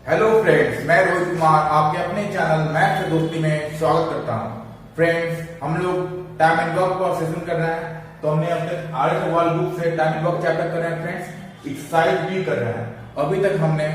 Hello friends, मैं रोहित कुमार आपके अपने चैनल मैथ से दोस्ती में स्वागत करता हूं। फ्रेंड्स, हम लोग टाइम एंड वर्क पर सेशन कर रहे हैं, तो हमने अपने आर्ट सवाल बुक से टाइम एंड वर्क चैप्टर कर रहे हैं। फ्रेंड्स, एक्सरसाइज भी कर रहे हैं। अभी तक हमने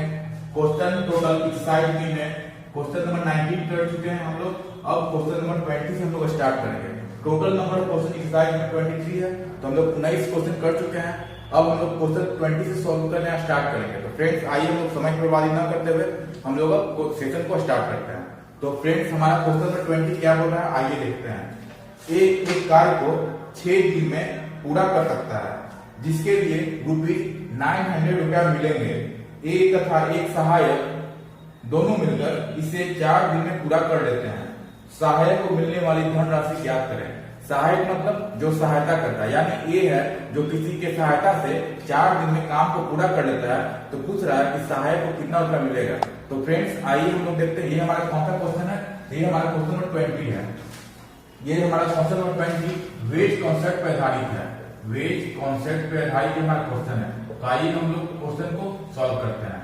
क्वेश्चन टोटल एक्सरसाइज बी में क्वेश्चन नंबर 19 कर चुके हैं हम लोग। अब क्वेश्चन नंबर 20 से हम लोग स्टार्ट करेंगे। टोटल नंबर क्वेश्चन एक्सरसाइज में 23 है, तो हम लोग 19 क्वेश्चन कर चुके हैं। अब हम लोग क्वेश्चन 20 से सॉल्व करना स्टार्ट करेंगे। तो फ्रेंड्स, आइए हम लोग समय की बर्बादी ना करते हुए हम लोग अब सेशन को स्टार्ट करते हैं। तो फ्रेंड्स, हमारा क्वेश्चन नंबर 20 क्या बोल रहा है, आइए देखते हैं। एक कार्य को 6 दिन में पूरा कर सकता है, जिसके लिए ₹900 रुपया मिलेंगे। एक तथा एक सहायक दोनों मिलकर इसे 4 दिन में पूरा कर लेते हैं। सहायक को मिलने वाली धनराशि ज्ञात करें। सहायक मतलब जो सहायता करता है, यानी ए है जो किसी के सहायता से 4 दिन में काम को पूरा कर लेता है। तो पूछ रहा है कि सहायक को कितना रुपया मिलेगा। तो फ्रेंड्स, आइए हम लोग देखते हैं। ये हमारा कौन सा क्वेश्चन है? ये हमारा क्वेश्चन नंबर 20 है। ये हमारा क्वेश्चन नंबर 20 वेज कॉन्सेप्ट पे आधारित है। वेज कॉन्सेप्ट पे आधारित हमारा क्वेश्चन है। तो आइए हम लोग क्वेश्चन को सॉल्व करते हैं।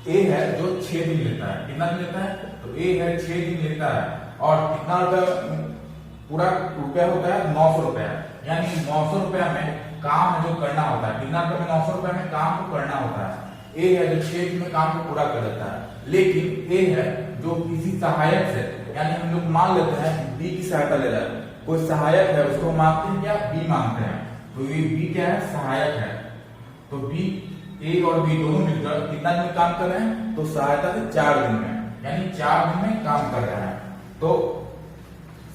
ए है जो 6 दिन लेता है। कितना दिन लेता है? तो ए है 6 दिन लेता है, और कितना रुपया पूरा रुपया होता है? 900 रुपया। यानी 900 रुपया में काम जो करना होता है, कितना रुपया में? 900 रुपया में काम को करना होता है। ए है जो 6 दिन में काम को पूरा कर देता है। लेकिन ए है जो किसी सहायक से, यानी हम लोग मान लेते हैं बी की सहायता ले रहा है। कोई सहायक है, उसको मांगते हैं या बी मांगते हैं। तो ये बी क्या है? सहायक है। तो बी, ए और बी दोनों मिलकर कितना दिन में काम कर रहे हैं? तो सहायता से 4 दिन में, यानी 4 दिन में काम कर रहे हैं। तो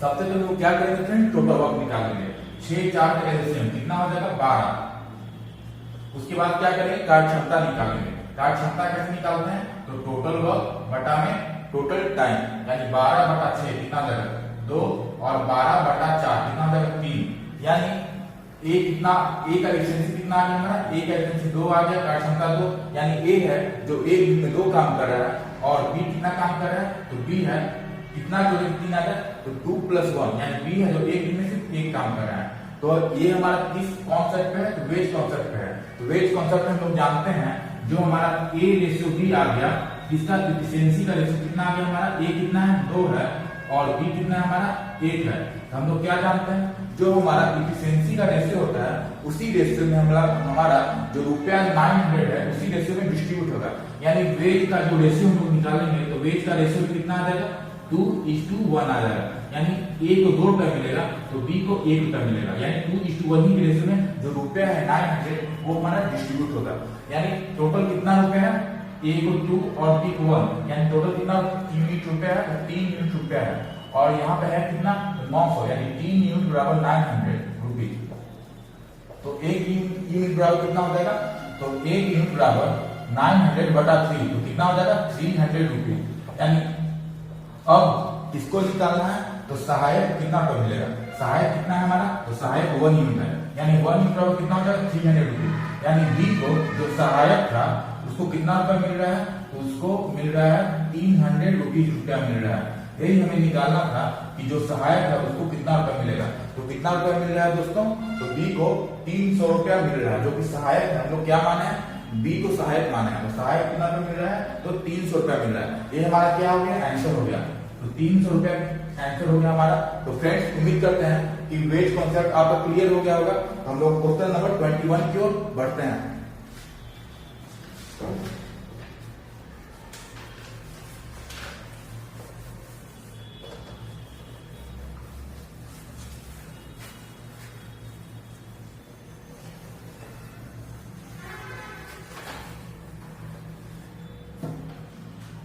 सबसे पहले वो क्या करेंगे फ्रेंड? टोटल वर्क निकालेंगे। 6 4 का एलसीएम कितना हो जाएगा? 12। उसके बाद क्या करेंगे? कार्य क्षमता निकालेंगे। कार्य क्षमता कैसे निकालते हैं? तो टोटल वर्क बटा में टोटल टाइम, यानी 12/6 कितना हो जाएगा? 2, और 12/4 कितना हो जाएगा? 3। यानी ए कितना, ए का एफिशिएंसी कितना आ गया हमारा? ए का एफिशिएंसी 2 आ गया, कार्य क्षमता 2। यानी ए है जो एक दिन में 2 काम कर रहा है, और बी कितना काम कर रहा है? तो बी है कितना, जो 3 आ गया, तो 2 + 1, यानी बी है जो एक दिन में सिर्फ एक काम कर रहा है। तो ये हमारा किस कॉन्सेप्ट पे है? तो वेज कॉन्सेप्ट पे है। तो वेज कॉन्सेप्ट में हम लोग जानते हैं जो हमारा A/B आ गया, इसका एफिशिएंसी का रेशियो कितना आ गया हमारा? ए कितना है? 2 है, और बी कितना है हमारा? 1 है। तो हम लोग क्या जानते हैं? जो हमारा एफिशिएंसी का रेशियो होता है, उसी रेशियो में हमारा जो रुपया 900 है, उसी रेशियो में डिस्ट्रीब्यूट होगा। यानी वेज का जो रेशियो हम लोग निकालेंगे, तो वेज का रेशियो कितना आ जाएगा? 2:1 आ जाएगा। यानी ए को 2 रुपया मिलेगा, तो बी को 1 रुपया मिलेगा। यानी 2:1 ही रेशियो में जो रुपया है 900, वो हमारा डिस्ट्रीब्यूट होगा। यानी टोटल कितना रुपया है? ए को 2 और बी को 1, यानी टोटल कितना? 3 यूनिट रुपया है, तो 3 यूनिट रुपया है। और यहाँ पे है कितना? 900, यानी 3 यूनिट बराबर 900 रुपीज। तो 1 यूनिट बराबर कितना हो जाएगा? तो 1 यूनिट बराबर 900/3, तो कितना हो जाएगा? 300 रुपीज। यानी अब किसको निकालना है? तो सहायक कितना रुपया मिलेगा? सहायक कितना है हमारा? तो सहायक 1 यूनिट है, यानी 1 यूनिट बराबर कितना हो जाएगा? 300 रुपीज। यानी बी को जो सहायक था उसको कितना रुपया मिल रहा है? तो उसको मिल रहा है 300 रुपया मिल रहा है। यही हमें निकालना था कि जो सहायक है उसको कितना रुपया मिलेगा। तो कितना रुपया मिल रहा है दोस्तों? तो बी को 300 रुपया मिल रहा है। जो कि सहायक है, हम लोग क्या माने हैं? बी को सहायक माने हैं। तो सहायक कितना रुपया मिल रहा है? तो 300 रुपया मिल रहा है। ये हमारा क्या हो गया? आंसर हो गया। तो 300 रुपया आंसर हो गया हमारा। तो फ्रेंड्स, उम्मीद करते हैं कि वेज कॉन्सेप्ट आपका क्लियर हो गया होगा। हम लोग क्वेश्चन नंबर 21 की ओर बढ़ते हैं।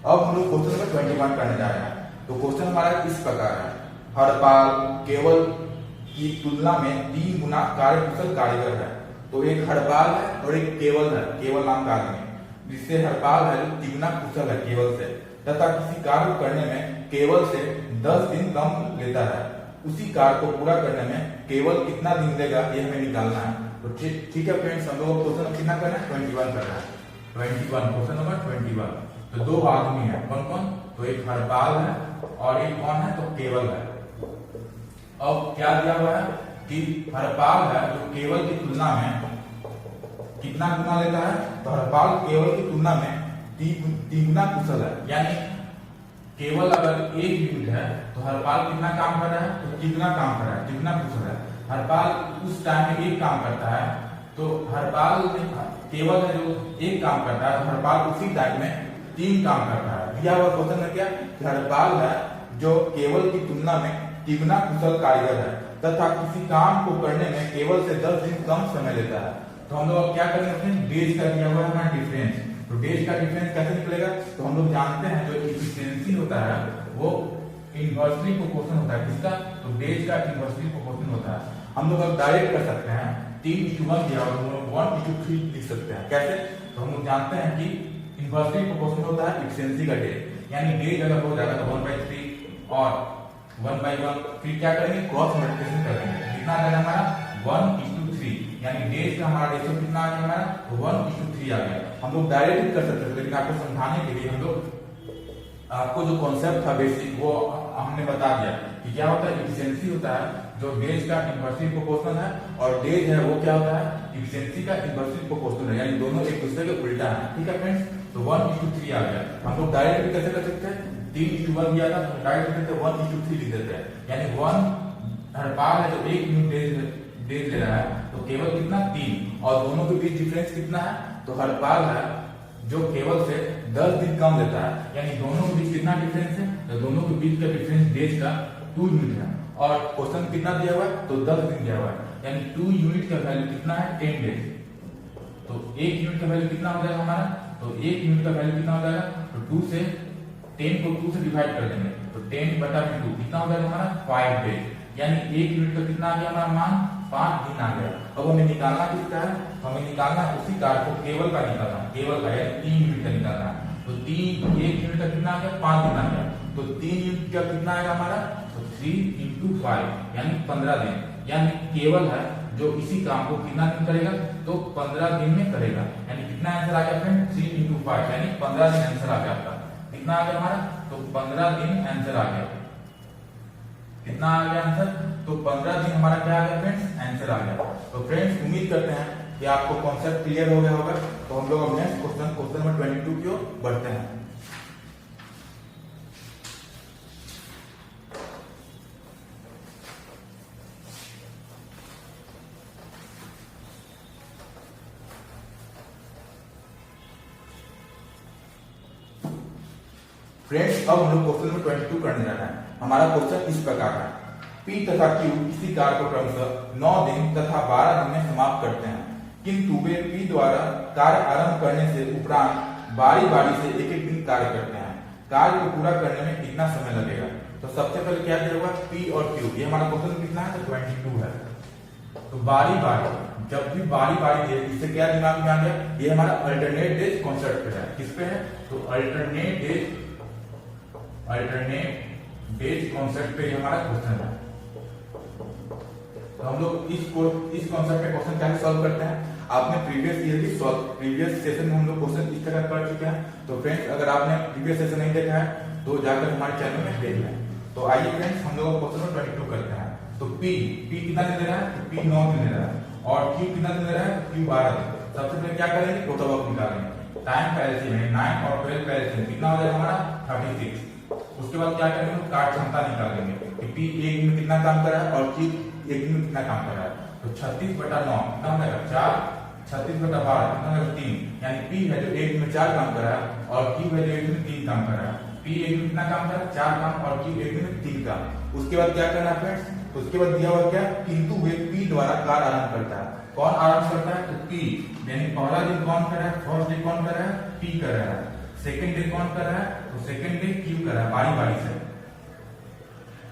अब हम लोग क्वेश्चन नंबर 21 करने जा रहे हैं। तो क्वेश्चन हमारा इस प्रकार है। हरपाल केवल की तुलना में 3 गुना कार्यकुशल कारीगर है। तो एक हरपाल है और एक केवल है, केवल नाम का आदमी, जिससे हरपाल है जो 3 गुना कुशल है केवल से, तथा किसी कार्य करने में केवल से 10 दिन कम लेता है। उसी कार्य को पूरा करने में केवल कितना दिन लेगा, ये हमें निकालना है। तो ठीक है फ्रेंड्स, हम लोग क्वेश्चन कितना करना है? 21 करना है। 21, क्वेश्चन नंबर 21। तो 2 आदमी है, कौन कौन? तो एक हरपाल है और एक कौन है? तो केवल है। अब क्या दिया हुआ है कि हरपाल है जो केवल की तुलना में कितना गुना लेता है? तो हरपाल केवल की तुलना में तिगुना कुशल है, यानी केवल अगर एक यूनिट है तो हरपाल कितना काम कर रहा है, तो तिगुना काम कर रहा है, तिगुना कुशल है। हरपाल उस टाइम में एक काम करता है तो हरपाल केवल है जो एक काम करता है, तो हरपाल उसी टाइम में 3 काम करता है। दिया हुआ क्वेश्चन है क्या, हरपाल है जो केवल की तुलना में तिगुना कुशल कारीगर है तथा किसी काम को करने में केवल से 10 दिन कम समय लेता है। तो हम लोग क्या करेंगे, डेज का दिया हुआ है हमारा डिफरेंस, तो डेज का डिफरेंस कैसे निकलेगा, तो हम लोग जानते हैं जो इफिशियंसी होता है वो इनवर्सली प्रोपोर्शनल होता है, किसका, तो डेज का इनवर्सली प्रोपोर्शनल होता है। हम लोग अब डायरेक्ट कर सकते हैं 3:1 दिया हुआ, हम लोग 1:3 लिख सकते हैं। कैसे, तो हम लोग जानते हैं कि इनवर्सली प्रोपोर्शनल होता है इफिशियंसी का डेज, यानी डेज अगर हो जाएगा तो 1/3 और 1/1, फिर क्या करेंगे, क्रॉस मल्टीप्लिकेशन करेंगे, कितना आ जाएगा हमारा 1:3, यानी डेज का हमारा रेशियो कितना आ गया हमारा, 1:3 आ गया। हम लोग डायरेक्ट कर सकते थे, लेकिन आपको समझाने के लिए हम लोग आपको जो कॉन्सेप्ट था बेसिक वो हमने बता दिया कि क्या होता है, इफिशियंसी होता है जो डेज का इनवर्सली प्रोपोर्शनल है, और डेज है वो क्या होता है, इफिशियंसी का इनवर्सली प्रोपोर्शनल है, यानी दोनों एक दूसरे के उल्टा है। ठीक है फ्रेंड्स, तो 1:3 आ गया। हम लोग डायरेक्ट भी कैसे कर सकते हैं, 3:1 दिया था तो डायरेक्ट करते 1:3 लिख देते हैं, यानी 1 हरपाल है जो एक यूनिट डेज ले रहा है तो केवल कितना 3, और दोनों के बीच डिफरेंस कितना है, तो हरपाल है जो केवल से 10 दिन कम लेता है, यानी दोनों के बीच कितना डिफरेंस है, तो दोनों के बीच का डिफरेंस डेज का 2 यूनिट है, और क्वेश्चन कितना दिया हुआ है, तो 10 दिन दिया हुआ है, यानी 2 यूनिट का वैल्यू कितना है, 10 डेज। तो 1 यूनिट का वैल्यू कितना हो जाएगा हमारा, तो 1 यूनिट का वैल्यू कितना हो जाएगा, तो 2 से 10 को 2 से डिवाइड कर देंगे, तो 10/2 कितना हो जाएगा हमारा 5 डेज, यानी 1 यूनिट का कितना आ गया हमारा मान, 5 दिन आ गया। अब हमें निकालना किसका है, हमें निकालना उसी कार को केवल का निकालना, केवल का यानी 3 यूनिट का निकालना है। तो 1 यूनिट का कितना आ गया, 5 दिन आ गया, तो 3 यूनिट का कितना आएगा हमारा, तो 3 × 5 यानी 15 दिन, यानी केवल है जो इसी काम को कितना दिन करेगा, तो 15 दिन में करेगा, यानी कितना आंसर आ गया फ्रेंड, 3 × 5 यानी 15 दिन आंसर आ गया आपका। कितना आ गया हमारा, तो 15 दिन आंसर आ गया। कितना आ गया आंसर, तो 15 दिन हमारा क्या आ गया फ्रेंड्स, आंसर आ गया। तो फ्रेंड्स उम्मीद करते हैं कि आपको कॉन्सेप्ट क्लियर हो गया होगा। तो हम लोग अब नेक्स्ट क्वेश्चन नंबर 22 की ओर बढ़ते हैं। फ्रेंड्स अब हम लोग क्वेश्चन नंबर 22 करने जा रहे हैं। हमारा क्वेश्चन इस प्रकार है, P तथा Q किसी कार्य को क्रमशः 9 दिन तथा 12 दिन में समाप्त करते हैं, किंतु वे P द्वारा कार्य आरंभ करने से उपरांत बारी बारी से एक एक दिन कार्य करते हैं। कार्य को पूरा करने में कितना समय लगेगा। तो सबसे पहले क्या दिया होगा, P और Q, ये हमारा क्वेश्चन कितना है, तो 22 है। तो बारी बारी, जब भी बारी बारी दे, इससे क्या दिमाग में आ गया, ये हमारा अल्टरनेट डेज कॉन्सेप्ट पे है। किस पे है, तो अल्टरनेट डेज कॉन्सेप्ट पे हमारा क्वेश्चन है। तो हम लोग इस कॉन्सेप्ट पे क्वेश्चन कैसे सॉल्व करते हैं, आपने प्रीवियस सेशन में हम लोग क्वेश्चन इस तरह कर चुके हैं। तो फ्रेंड्स अगर आपने प्रीवियस सेशन नहीं देखा है तो जाकर हमारे चैनल में देख लें। तो आइए फ्रेंड्स हम लोग क्वेश्चन नंबर 22 करते हैं। तो P कितना दिन ले रहा है, तो P 9 दिन ले रहा है, और Q कितना दिन ले रहा है, Q 12 दिन। सबसे पहले क्या करेंगे, टोटल वर्क निकालेंगे, टाइम का एलसीएम है 9 और 12 का एलसीएम कितना हो जाएगा हमारा 36। उसके बाद क्या करेंगे, कार्य क्षमता निकालेंगे कि P एक दिन में कितना काम कर रहा है और Q एक दिन में कितना काम कर रहा है। तो 36/9 कितना हो जाएगा 4, 36/12 कितना हो जाएगा 3, यानी P है जो एक दिन में 4 काम कर रहा है और Q है जो एक दिन में 3 काम कर रहा है। P एक दिन में कितना काम कर रहा है, 4 काम, और Q एक दिन में 3 काम। उसके बाद क्या करना है फ्रेंड्स, तो उसके बाद दिया हुआ क्या, किंतु वे P द्वारा कार्य आरंभ करता है। कौन आरंभ करता है, तो P, यानी पहला दिन कौन कर रहा है, फर्स्ट डे कौन कर रहा है, P कर रहा है। सेकंड डे कौन कर रहा है, तो सेकंड डे Q कर रहा है बारी बारी से।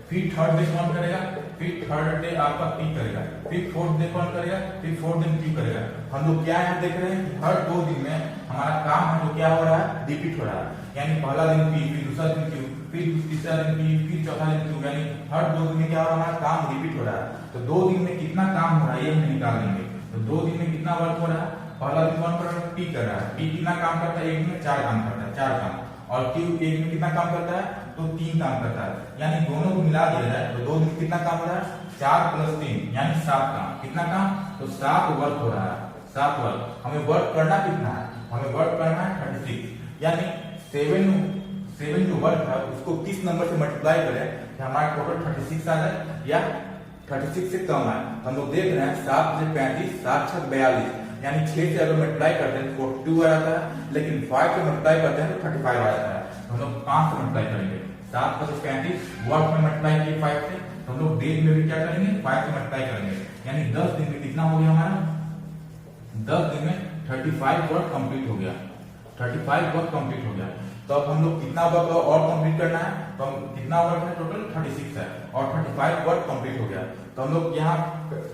फिर थर्ड डे कौन करेगा, फिर थर्ड डे आपका P करेगा। फिर फोर्थ डे कौन करेगा, फिर फोर्थ डे Q करेगा। हम लोग क्या यहाँ देख रहे हैं कि हर 2 दिन में हमारा काम है जो क्या हो रहा है, रिपीट हो रहा है, यानी पहला दिन P, फिर दूसरा दिन Q, फिर तीसरा दिन P, फिर चौथा दिन Q, यानी हर 2 दिन में क्या हो रहा है, हमारा काम रिपीट हो रहा है। तो 2 दिन में कितना काम हो रहा है ये हम निकाल लेंगे। तो 2 दिन में कितना वर्क हो रहा है, पहला दिन कौन कर रहा है, P कर रहा है। P कितना काम करता है, एक दिन में 4 काम करता है, 4 काम, और Q एक दिन में कितना काम करता है, तो 3 काम करता है। यानी दोनों को मिला दिया जाए तो 2 दिन कितना काम हो रहा है, 4 + 3 यानी 7 काम। कितना काम, तो 7 वर्क हो रहा है, 7 वर्क। हमें वर्क करना कितना है, हमें वर्क करना है 36। यानी 7 जो वर्क है उसको किस नंबर से मल्टीप्लाई करें कि हमारा टोटल 36 आ जाए या 36 से कम आए। हम लोग देख रहे हैं 7 से 35, 7 6 42, यानी 6 से अगर मल्टीप्लाई करते हैं तो 42 आ जाता है, लेकिन 5 से मल्टीप्लाई करते हैं तो 35 आ जाता है। तो हम लोग 5 से मल्टीप्लाई करेंगे, 7 + 35 वर्क में मल्टीप्लाई किए 5 से, तो हम लोग डेज में भी क्या करेंगे 5 से मल्टीप्लाई करेंगे, यानी 10 दिन में कितना हो गया हमारा, 10 दिन में 35 वर्क कंप्लीट हो गया, 35 वर्क कंप्लीट हो गया। तो अब हम लोग कितना वर्क और कंप्लीट करना है, तो हम कितना वर्क है टोटल 36 है और 35 वर्क कंप्लीट हो गया। तो हम लोग यहाँ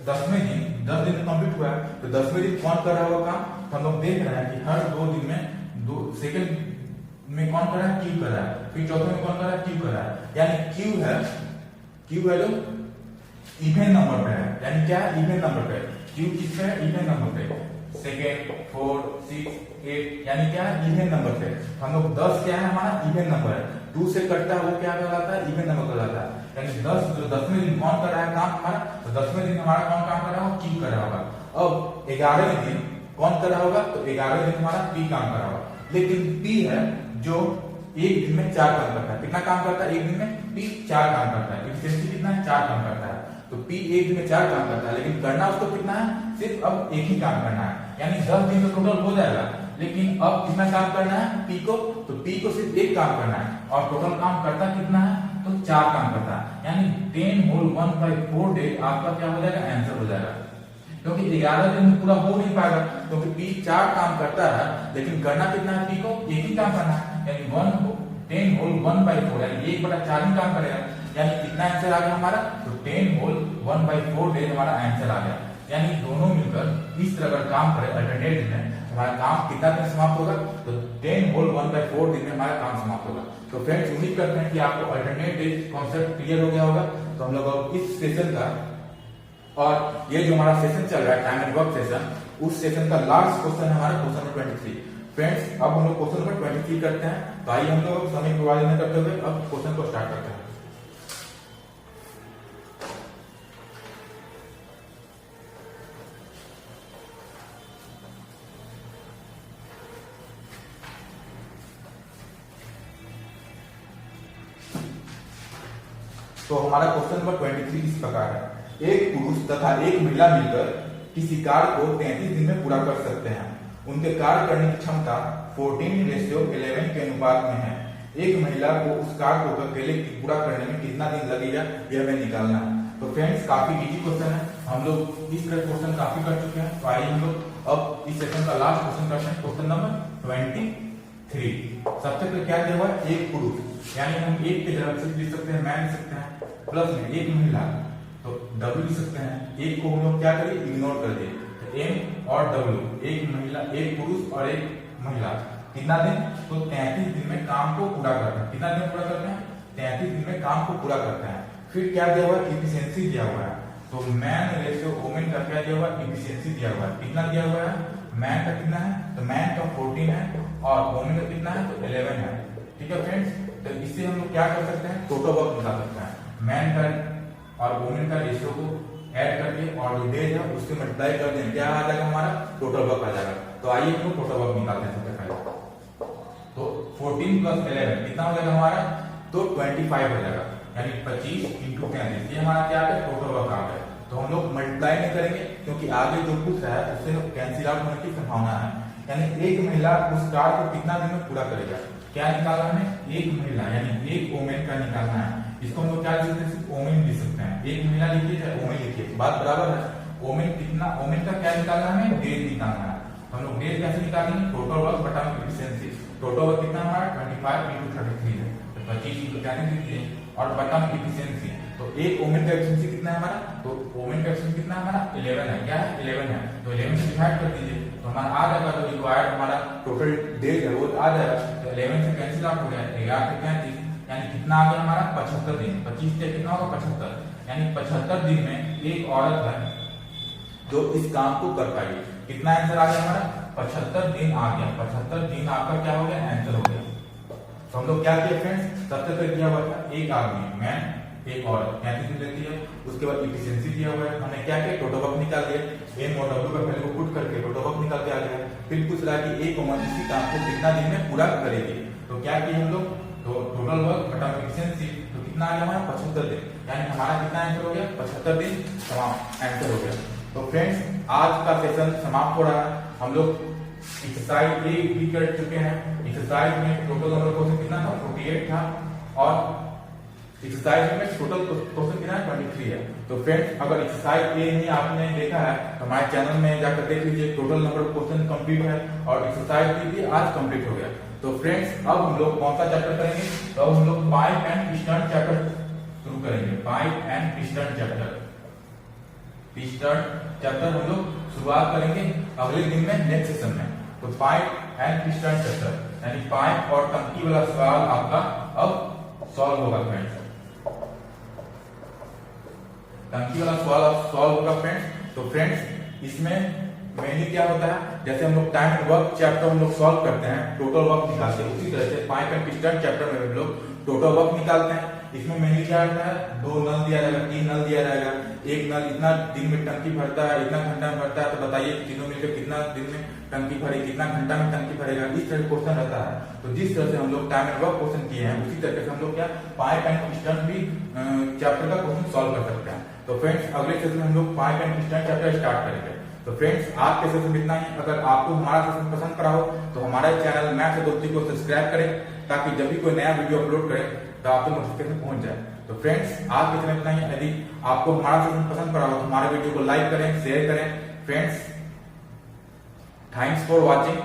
10वें दिन 10 दिन कंप्लीट हुआ है, तो 10वें दिन कौन कर रहा होगा काम, तो हम लोग देख रहे हैं कि हर 2 दिन में 2 सेकंड में कौन कर रहा है, क्यू कर रहा है, फिर चौथे में कौन कर रहा है, क्यू कर रहा है, यानी क्यू है जो इवन नंबर पे है, यानी क्या है इवन नंबर पे, क्यू किस पे है, इवन नंबर पे, सेकेंड 4 6 8, यानी क्या है इवन नंबर पे। हम लोग 10 क्या है हमारा इवन नंबर है, 2 से कटता है वो क्या कहलाता है, इवन नंबर कहलाता है, यानी 10 जो 10वें दिन कौन कर रहा है काम हमारा, तो 10वें दिन हमारा कौन काम कर रहा होगा, क्यू कर रहा होगा। अब 11वें दिन कौन कर रहा होगा, तो 11वें दिन हमारा पी काम कर रहा होगा, लेकिन पी है जो एक दिन में 4 काम करता है, कितना काम करता है एक दिन में, पी 4 काम करता है, एफिशिएंसी कितना है 4 काम करता है। तो पी एक दिन में 4 काम करता है, लेकिन करना उसको कितना है, सिर्फ अब एक ही काम करना है, यानी 10 दिन तो टोटल हो जाएगा, लेकिन अब कितना काम करना है पी को, तो पी को सिर्फ एक काम करना है और टोटल काम करता कितना है, तो 4 काम करता है, यानी 10 होल 1/4 डेज आपका क्या हो जाएगा, आंसर हो जाएगा। क्योंकि 11 दिन में पूरा हो नहीं पाएगा, क्योंकि पी 4 काम करता है, लेकिन करना कितना है पी को, एक ही काम करना है, यानी 10 होल 1/4, यानी 1/4 ही काम करेगा, यानी कितना आंसर आ गया हमारा, तो 10 होल 1/4 डेज हमारा आंसर आ गया। यानी दोनों मिलकर इस तरह अगर काम करें अल्टरनेट में, हमारा काम कितना दिन समाप्त होगा, तो 10 होल 1/4 दिन में हमारा काम समाप्त होगा। तो फ्रेंड्स उम्मीद करते हैं कि आपको अल्टरनेट डेज कॉन्सेप्ट क्लियर हो गया होगा। तो हम लोग इस सेशन का और ये जो हमारा सेशन चल रहा है टाइम एंड वर्क सेशन, उस सेशन का लास्ट क्वेश्चन है हमारा क्वेश्चन नंबर 23। फ्रेंड्स अब हम लोग क्वेश्चन नंबर 23 करते हैं। तो आइए हम लोग समय बर्बाद नहीं करते हुए अब क्वेश्चन को स्टार्ट करते हैं। तो हमारा क्वेश्चन नंबर 23 इस प्रकार है, एक पुरुष तथा एक महिला मिलकर किसी कार्य को 33 दिन में पूरा कर सकते हैं। उनके कार्य करने की क्षमता 14:11 के अनुपात में है। एक महिला को उस कार्य को अकेले पूरा करने में कितना दिन लगेगा, यह हमें निकालना है। तो फ्रेंड्स काफी इजी क्वेश्चन है, हम लोग इस तरह क्वेश्चन काफी कर चुके हैं। तो आइए हम लोग अब इस सेशन का लास्ट क्वेश्चन करते हैं, क्वेश्चन नंबर 23। सबसे पहले क्या दिया हुआ है, एक पुरुष, यानी हम एक के जगह से लिख सकते हैं, मैं लिख सकते हैं, प्लस में एक महिला, तो W लिख सकते हैं। एक को हम लोग क्या करिए, इग्नोर कर दिए, तो M और W, एक महिला, एक पुरुष और एक महिला, कितना दिन, तो 33 दिन में काम को पूरा करते हैं। कितना दिन पूरा करते हैं, 33 दिन में काम को पूरा करते हैं। फिर क्या दिया हुआ है, इफिशियंसी दिया हुआ है, तो मैन रेशियो वुमेन का क्या दिया हुआ है, इफिशियंसी दिया हुआ है। कितना दिया हुआ है, मैन का कितना है, तो मैन का 14 है और वुमेन का कितना है, तो 11 है। ठीक है फ्रेंड्स, तो इससे हम लोग क्या कर सकते हैं, टोटल वर्क निकाल सकते हैं। मैन का और वुमेन का रेशियो को ऐड करके और जो डेज है उसके मल्टीप्लाई कर दें, क्या आ जाएगा हमारा, टोटल वर्क आ जाएगा। तो आइए हम लोग टोटल वर्क निकालते हैं सबसे पहले। तो 14 + 11 कितना हो जाएगा हमारा, तो 25 हो जाएगा, यानी 25 × 33, ये हमारा क्या है, टोटल वर्क आ गया। तो हम लोग मल्टीप्लाई नहीं करेंगे क्योंकि आगे जो कुछ है उससे कैंसिल आउट होने की संभावना है। यानी एक महिला उस कार्य को कितना दिन में पूरा करेगा, क्या निकालना है, एक महिला यानी एक वुमेन का निकालना है। इसको हम लोग क्या लिख सकते हैं, सिर्फ वुमेन लिख सकते हैं, एक महिला लिखिए चाहे वुमेन लिखिए, बात बराबर है। वुमेन कितना, वुमेन का क्या निकालना है, डेज निकालना है। हम लोग डेज कैसे निकालेंगे, टोटल वर्क बटा एफिशिएंसी। टोटल वर्क कितना हमारा 25 × 33 है, तो 25 × 33 लिखिए और बटा एफिशिएंसी। तो एक वुमेन का एफिशिएंसी कितना है हमारा, तो वुमेन का एफिशिएंसी कितना है हमारा, 11 है, क्या है 11 है। तो 11 से डिवाइड कर दीजिए, तो हमारा आ जाएगा, जो रिक्वायर्ड हमारा टोटल डेज है वो आ जाएगा। तो 11 से कैंसिल आउट हो गया, 11 से 35, यानी कितना आ गया हमारा 75 दिन। 25 से कितना होगा 75, यानी 75 दिन में एक औरत है जो इस काम को कर पाएगी। कितना आंसर आ गया हमारा, 75 दिन आ गया। 75 दिन आपका क्या हो गया, आंसर हो गया। तो हम लोग क्या किए फ्रेंड्स, सबसे पहले किया हुआ था एक आदमी, मैन, एक औरत 35 दिन लेती है। उसके बाद इफिशिएंसी दिया हुआ है, हमने क्या किया, टोटल वर्क निकाल दिया। M और W का वैल्यू को पुट करके टोटल वर्क निकाल के आ गया। फिर पूछ रहा है कि एक वुमन इसी काम को कितना दिन में पूरा करेगी। तो क्या किए हम लोग, तो टोटल वर्क बटा एफिशिएंसी, तो कितना आ गया हमारा 75 दिन, यानी हमारा कितना आंसर हो गया 75 दिन समाप्त आंसर हो गया। तो फ्रेंड्स आज का सेशन समाप्त हो रहा है। हम लोग एक्सरसाइज ए भी कर चुके हैं। एक्सरसाइज में टोटल नंबर क्वेश्चन कितना था 48 था और एक्सरसाइज में टोटल क्वेश्चन कितना 23 है। तो फ्रेंड्स अगर एक्सरसाइज ए नहीं आपने देखा है तो हमारे चैनल में जाकर देख लीजिए, टोटल नंबर क्वेश्चन कंप्लीट है और एक्सरसाइज भी आज कंप्लीट हो गया। तो फ्रेंड्स अब हम लोग कौन सा चैप्टर करेंगे, तो अब हम लोग पाइप एंड पिस्टन चैप्टर शुरू करेंगे। Pipe and piston chapter, piston chapter हम लोग शुरुआत करेंगे अगले दिन में, नेक्स्ट सेशन में। तो पाइप एंड पिस्टन चैप्टर यानी पाइप और टंकी वाला सवाल आपका अब सॉल्व होगा फ्रेंड्स, टंकी वाला सवाल अब सॉल्व होगा फ्रेंड्स। तो फ्रेंड्स इसमें मेनली क्या होता है, जैसे हम लोग टाइम एंड वर्क चैप्टर हम लोग सॉल्व करते हैं, टोटल वर्क निकालते हैं, उसी तरह से पाइप एंड पिस्टन चैप्टर में हम लोग टोटल वर्क निकालते हैं। इसमें मेनली क्या होता है, 2 नल दिया जाएगा, 3 नल दिया जाएगा, एक नल इतना दिन में टंकी भरता है, इतना घंटा में भरता है, तो बताइए तीनों मिलकर कितना दिन में टंकी भरेगी, कितना घंटा में टंकी भरेगा, इस तरह क्वेश्चन रहता है। तो जिस तरह से हम लोग टाइम एंड वर्क क्वेश्चन किए हैं उसी तरह से हम लोग क्या पाइप एंड पिस्टन भी चैप्टर का क्वेश्चन सॉल्व कर सकते हैं। तो फ्रेंड्स अगले सेशन में हम लोग pipe and piston chapter start करेंगे। तो फ्रेंड्स आज के सेशन में इतना ही। अगर आपको हमारा सेशन पसंद पड़ा हो तो हमारे चैनल मैथ से दोस्ती को सब्सक्राइब करें, ताकि जब भी कोई नया वीडियो अपलोड करें तो आपको नोटिफिकेशन पहुंच जाए। तो फ्रेंड्स आज के सेशन में इतना ही। यदि आपको हमारा सेशन पसंद पड़ा हो तो हमारे वीडियो को लाइक करें, शेयर करें। Friends thanks for watching.